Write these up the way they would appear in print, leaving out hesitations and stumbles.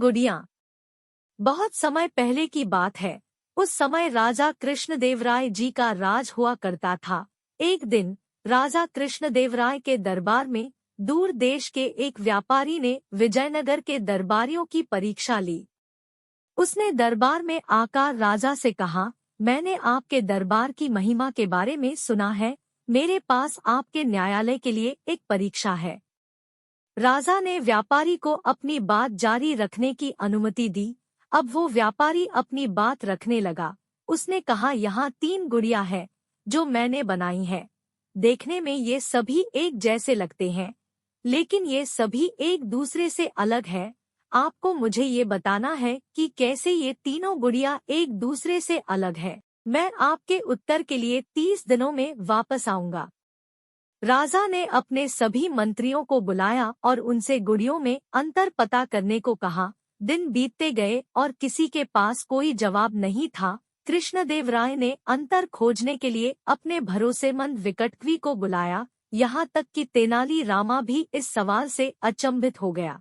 गुड़ियां। बहुत समय पहले की बात है। उस समय राजा कृष्णदेवराय जी का राज हुआ करता था। एक दिन राजा कृष्णदेवराय के दरबार में दूर देश के एक व्यापारी ने विजयनगर के दरबारियों की परीक्षा ली। उसने दरबार में आकर राजा से कहा, मैंने आपके दरबार की महिमा के बारे में सुना है। मेरे पास आपके न्यायालय के लिए एक परीक्षा है। राजा ने व्यापारी को अपनी बात जारी रखने की अनुमति दी। अब वो व्यापारी अपनी बात रखने लगा। उसने कहा, यहाँ 3 गुड़िया है जो मैंने बनाई है। देखने में ये सभी एक जैसे लगते हैं, लेकिन ये सभी एक दूसरे से अलग है। आपको मुझे ये बताना है कि कैसे ये तीनों गुड़िया एक दूसरे से अलग है। मैं आपके उत्तर के लिए 30 दिनों में वापस आऊंगा। राजा ने अपने सभी मंत्रियों को बुलाया और उनसे गुड़ियों में अंतर पता करने को कहा। दिन बीतते गए और किसी के पास कोई जवाब नहीं था। कृष्णदेवराय ने अंतर खोजने के लिए अपने भरोसेमंद विकटकवि को बुलाया। यहाँ तक कि तेनाली रामा भी इस सवाल से अचंभित हो गया।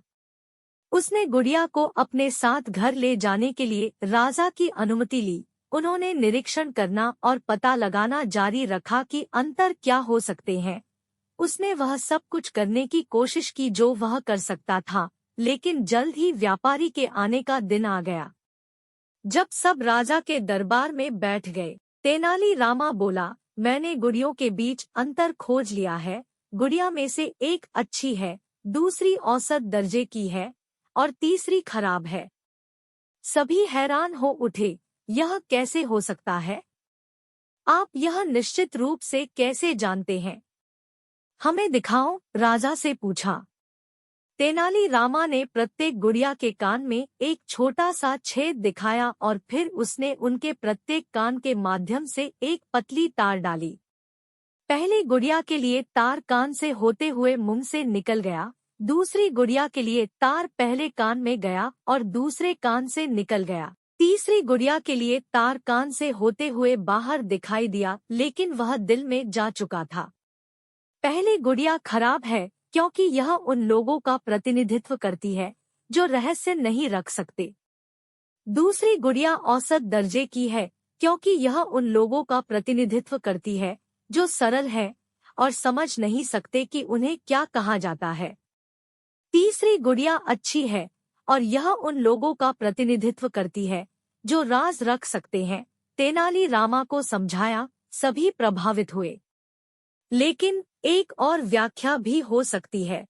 उसने गुड़िया को अपने साथ घर ले जाने के लिए राजा की अनुमति ली। उन्होंने निरीक्षण करना और पता लगाना जारी रखा कि अंतर क्या हो सकते हैं। उसने वह सब कुछ करने की कोशिश की जो वह कर सकता था, लेकिन जल्द ही व्यापारी के आने का दिन आ गया। जब सब राजा के दरबार में बैठ गए, तेनाली रामा बोला, मैंने गुड़ियों के बीच अंतर खोज लिया है। गुड़िया में से एक अच्छी है, दूसरी औसत दर्जे की है और तीसरी खराब है। सभी हैरान हो उठे, यह कैसे हो सकता है? आप यह निश्चित रूप से कैसे जानते हैं? हमें दिखाओ, राजा से पूछा। तेनाली रामा ने प्रत्येक गुड़िया के कान में एक छोटा सा छेद दिखाया और फिर उसने उनके प्रत्येक कान के माध्यम से एक पतली तार डाली। पहली गुड़िया के लिए तार कान से होते हुए मुंह से निकल गया। दूसरी गुड़िया के लिए तार पहले कान में गया और दूसरे कान से निकल गया। तीसरी गुड़िया के लिए तार कान से होते हुए बाहर दिखाई दिया, लेकिन वह दिल में जा चुका था। पहली गुड़िया खराब है क्योंकि यह उन लोगों का प्रतिनिधित्व करती है जो रहस्य नहीं रख सकते। दूसरी गुड़िया औसत दर्जे की है क्योंकि यह उन लोगों का प्रतिनिधित्व करती है जो सरल है और समझ नहीं सकते कि उन्हें क्या कहा जाता है। तीसरी गुड़िया अच्छी है और यह उन लोगों का प्रतिनिधित्व करती है जो राज रख सकते हैं। तेनाली रामा को समझाया, सभी प्रभावित हुए। लेकिन एक और व्याख्या भी हो सकती है।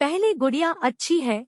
पहली गुड़िया अच्छी है